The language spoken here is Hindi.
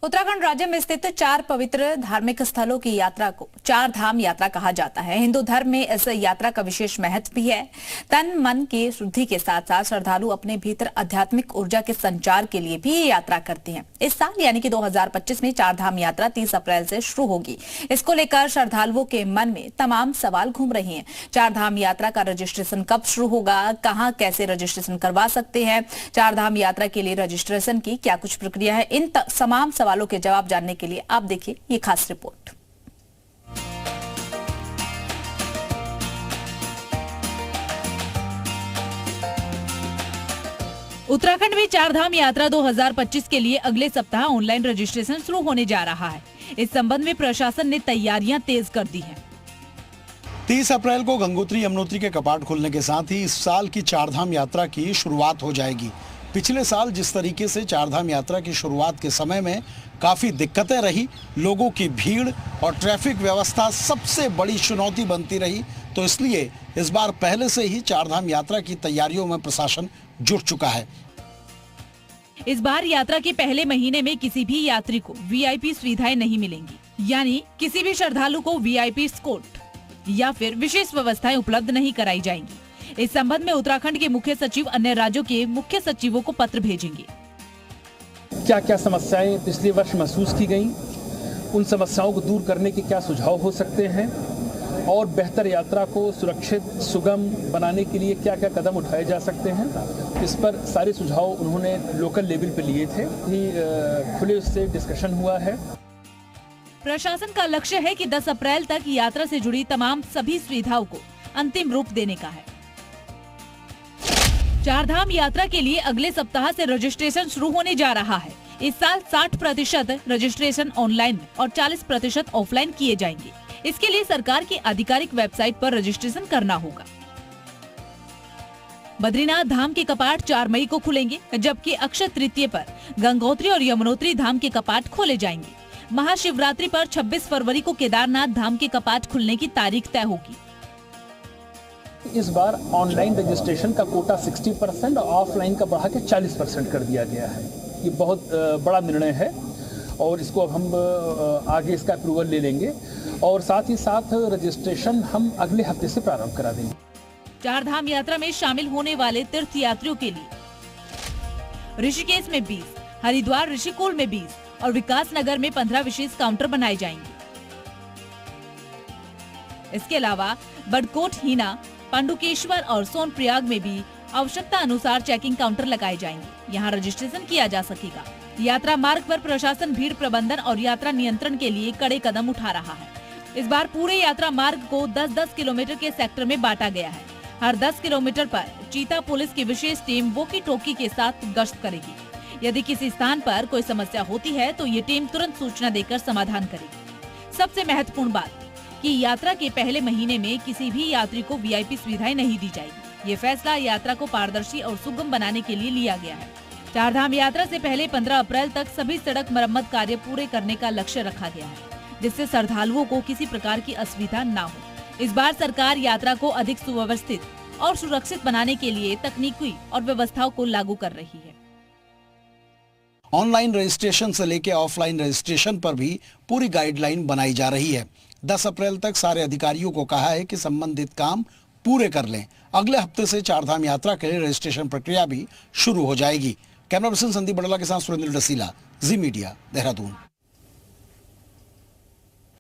उत्तराखंड राज्य में स्थित 4 पवित्र धार्मिक स्थलों की यात्रा को 4 धाम यात्रा कहा जाता है। हिंदू धर्म में इस यात्रा का विशेष महत्व भी है। तन मन की शुद्धि के साथ साथ श्रद्धालु अपने भीतर आध्यात्मिक ऊर्जा के संचार के लिए भी ये यात्रा करते हैं। इस साल यानी कि 2025 में 4 धाम यात्रा 30 अप्रैल से शुरू होगी। इसको लेकर श्रद्धालुओं के मन में तमाम सवाल घूम रहे हैं। 4 धाम यात्रा का रजिस्ट्रेशन कब शुरू होगा, कहां कैसे रजिस्ट्रेशन करवा सकते हैं, 4 धाम यात्रा के लिए रजिस्ट्रेशन की क्या कुछ प्रक्रिया है, इन तमाम सवालों के जवाब जानने के लिए आप देखिए ये खास रिपोर्ट। उत्तराखंड में 4 धाम यात्रा 2025 के लिए अगले सप्ताह ऑनलाइन रजिस्ट्रेशन शुरू होने जा रहा है। इस संबंध में प्रशासन ने तैयारियां तेज कर दी हैं। 30 अप्रैल को गंगोत्री यमुनोत्री के कपाट खुलने के साथ ही इस साल की 4 धाम यात्रा की शुरुआत हो जाएगी। पिछले साल जिस तरीके से 4 धाम यात्रा की शुरुआत के समय में काफ़ी दिक्कतें रही, लोगों की भीड़ और ट्रैफिक व्यवस्था सबसे बड़ी चुनौती बनती रही, तो इसलिए इस बार पहले से ही 4 धाम यात्रा की तैयारियों में प्रशासन जुट चुका है। इस बार यात्रा के पहले महीने में किसी भी यात्री को वीआईपी सुविधाएं नहीं मिलेंगी, यानी किसी भी श्रद्धालु को वीआईपी एस्कॉर्ट या फिर विशेष व्यवस्थाएं उपलब्ध नहीं कराई जाएंगी। इस संबंध में उत्तराखंड के मुख्य सचिव अन्य राज्यों के मुख्य सचिवों को पत्र भेजेंगे। क्या क्या समस्याएं पिछले वर्ष महसूस की गईं, उन समस्याओं को दूर करने के क्या सुझाव हो सकते हैं और बेहतर यात्रा को सुरक्षित सुगम बनाने के लिए क्या क्या कदम उठाए जा सकते हैं, इस पर सारे सुझाव उन्होंने लोकल लेवल पर लिए थे। खुले उससे डिस्कशन हुआ है। प्रशासन का लक्ष्य है कि 10 अप्रैल तक यात्रा से जुड़ी तमाम सभी सुविधाओं को अंतिम रूप देने का है। 4 धाम यात्रा के लिए अगले सप्ताह से रजिस्ट्रेशन शुरू होने जा रहा है। इस साल 60% रजिस्ट्रेशन ऑनलाइन और 40% ऑफलाइन किए जाएंगे। इसके लिए सरकार की आधिकारिक वेबसाइट पर रजिस्ट्रेशन करना होगा। बद्रीनाथ धाम के कपाट 4 मई को खुलेंगे, जबकि अक्षय तृतीय पर गंगोत्री और यमुनोत्री धाम के कपाट खोले जाएंगे। महाशिवरात्रि पर 26 फरवरी को केदारनाथ धाम के कपाट खुलने की तारीख तय होगी। इस बार ऑनलाइन रजिस्ट्रेशन का कोटा 60% और ऑफलाइन का बढ़ा के 40% कर दिया गया है। ये बहुत बड़ा निर्णय है और इसको अब हम आगे इसका अप्रूवल ले लेंगे और साथ ही साथ रजिस्ट्रेशन हम अगले हफ्ते से प्रारंभ करा देंगे। 4 धाम यात्रा में शामिल होने वाले तीर्थ यात्रियों के लिए ऋषिकेश में 20, हरिद्वार ऋषिकुल में 20 और विकास नगर में 15 विशेष काउंटर बनाए जाएंगे। इसके अलावा बड़कोट, हीना, पांडुकेश्वर और सोनप्रयाग में भी आवश्यकता अनुसार चेकिंग काउंटर लगाए जाएंगे। यहाँ रजिस्ट्रेशन किया जा सकेगा। यात्रा मार्ग पर प्रशासन भीड़ प्रबंधन और यात्रा नियंत्रण के लिए कड़े कदम उठा रहा है। इस बार पूरे यात्रा मार्ग को 10-10 किलोमीटर के सेक्टर में बांटा गया है। हर 10 किलोमीटर पर चीता पुलिस की विशेष टीम वॉकी टॉकी के साथ गश्त करेगी। यदि किसी स्थान पर कोई समस्या होती है तो ये टीम तुरंत सूचना देकर समाधान करेगी। सबसे महत्वपूर्ण बात कि यात्रा के पहले महीने में किसी भी यात्री को वीआईपी सुविधाएं नहीं दी जाएगी। ये फैसला यात्रा को पारदर्शी और सुगम बनाने के लिए लिया गया है। 4 धाम यात्रा से पहले 15 अप्रैल तक सभी सड़क मरम्मत कार्य पूरे करने का लक्ष्य रखा गया है, जिससे श्रद्धालुओं को किसी प्रकार की असुविधा न हो। इस बार सरकार यात्रा को अधिक सुव्यवस्थित और सुरक्षित बनाने के लिए तकनीकी और व्यवस्थाओं को लागू कर रही है। ऑनलाइन रजिस्ट्रेशन से लेकर ऑफलाइन रजिस्ट्रेशन पर भी पूरी गाइडलाइन बनाई जा रही है। 10 अप्रैल तक सारे अधिकारियों को कहा है कि संबंधित काम पूरे कर लें। अगले हफ्ते से 4 धाम यात्रा के लिए रजिस्ट्रेशन प्रक्रिया भी शुरू हो जाएगी। कैमरा पर्सन संदीप बड़ला के साथ सुरेंद्र डसीला, जी मीडिया, देहरादून।